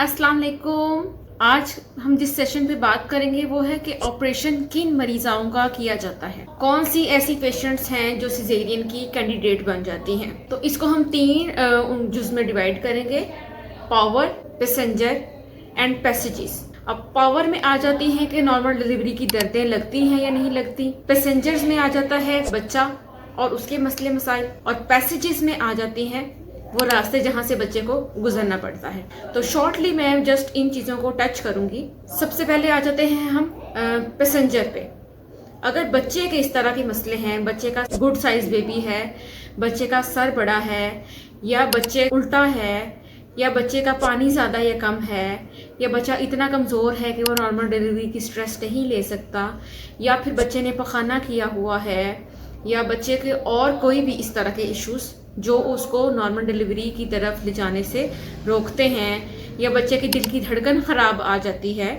अस्सलाम वालेकुम। आज हम जिस सेशन पे बात करेंगे वो है कि ऑपरेशन किन मरीजाओं का किया जाता है, कौन सी ऐसी पेशेंट्स हैं जो सिजेरियन की कैंडिडेट बन जाती हैं। तो इसको हम तीन जुज में डिवाइड करेंगे, पावर, पैसेंजर एंड पैसेजेस। अब पावर में आ जाती हैं कि नॉर्मल डिलीवरी की दर्दें लगती हैं या नहीं लगती। पैसेंजर्स में आ जाता है बच्चा और उसके मसले मसाइल, और पैसेजेस में आ जाती हैं वो रास्ते जहाँ से बच्चे को गुजरना पड़ता है। तो शॉर्टली मैं जस्ट इन चीज़ों को टच करूंगी। सबसे पहले आ जाते हैं हम पैसेंजर पे। अगर बच्चे के इस तरह के मसले हैं, बच्चे का गुड साइज बेबी है, बच्चे का सर बड़ा है, या बच्चे उल्टा है, या बच्चे का पानी ज़्यादा या कम है, या बच्चा इतना कमज़ोर है कि वो नॉर्मल डिलीवरी की स्ट्रेस नहीं ले सकता, या फिर बच्चे ने पखाना किया हुआ है, या बच्चे के और कोई भी इस तरह के इश्यूज़ जो उसको नॉर्मल डिलीवरी की तरफ ले जाने से रोकते हैं, या बच्चे की दिल की धड़कन ख़राब आ जाती है,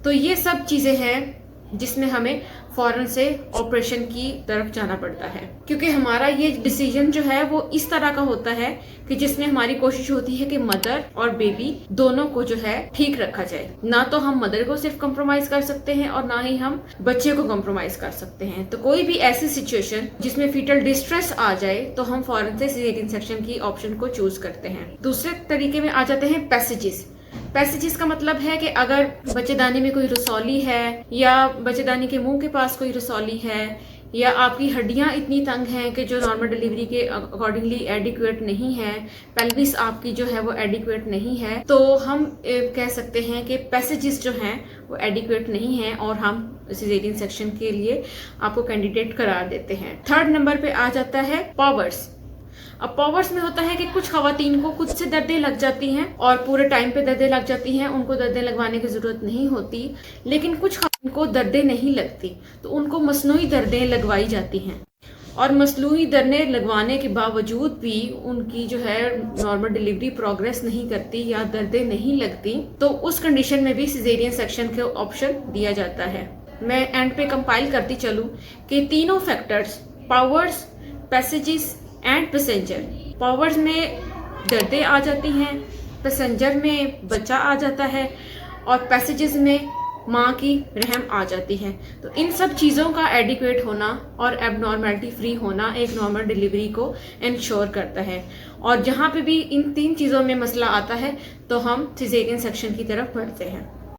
तो ये सब चीज़ें हैं जिसमें हमें फ़ौरन से ऑपरेशन की तरफ जाना पड़ता है। क्योंकि हमारा ये डिसीजन जो है वो इस तरह का होता है कि जिसमें हमारी कोशिश होती है कि मदर और बेबी दोनों को जो है ठीक रखा जाए। ना तो हम मदर को सिर्फ कॉम्प्रोमाइज कर सकते हैं और ना ही हम बच्चे को कॉम्प्रोमाइज कर सकते हैं। तो कोई भी ऐसी सिचुएशन जिसमें फीटल डिस्ट्रेस आ जाए तो हम फ़ौरन से सिजेरियन सेक्शन की ऑप्शन को चूज करते हैं। दूसरे तरीके में आ जाते हैं पैसेजेस। पैसेजेस का मतलब है कि अगर बच्चेदानी में कोई रसौली है, या बच्चेदानी के मुंह के पास कोई रसौली है, या आपकी हड्डियां इतनी तंग हैं कि जो नॉर्मल डिलीवरी के अकॉर्डिंगली एडिक्वेट नहीं है, पेल्विस आपकी जो है वो एडिक्वेट नहीं है, तो हम कह सकते हैं कि पैसेजेस जो हैं वो एडिक्वेट नहीं हैं और हम सिजेरियन सेक्शन के लिए आपको कैंडिडेट करार देते हैं। थर्ड नंबर पे आ जाता है पावर्स। अब पावर्स में होता है कि कुछ खवातीन को खुद से दर्दें लग जाती हैं और पूरे टाइम पे दर्दें लग जाती हैं, उनको दर्दें लगवाने की ज़रूरत नहीं होती। लेकिन कुछ खवातीन को दर्दें नहीं लगती तो उनको मसनूई दर्दें लगवाई जाती हैं, और मसनूई दर्दें लगवाने के बावजूद भी उनकी जो है नॉर्मल डिलीवरी प्रोग्रेस नहीं करती या दर्दें नहीं लगती, तो उस कंडीशन में भी सिजेरियन सेक्शन के ऑप्शन दिया जाता है। मैं एंड पे कंपाइल करती चलूँ कि तीनों factors, powers, passages and passenger, powers में दर्दें आ जाती हैं, पैसेंजर में बच्चा आ जाता है, और पैसेजेस में माँ की रहम आ जाती है। तो इन सब चीज़ों का एडिक्वेट होना और एबनॉर्मेलिटी फ्री होना एक नॉर्मल डिलीवरी को इंश्योर करता है। और जहाँ पे भी इन तीन चीज़ों में मसला आता है तो हम सिजेरियन सेक्शन की तरफ बढ़ते हैं।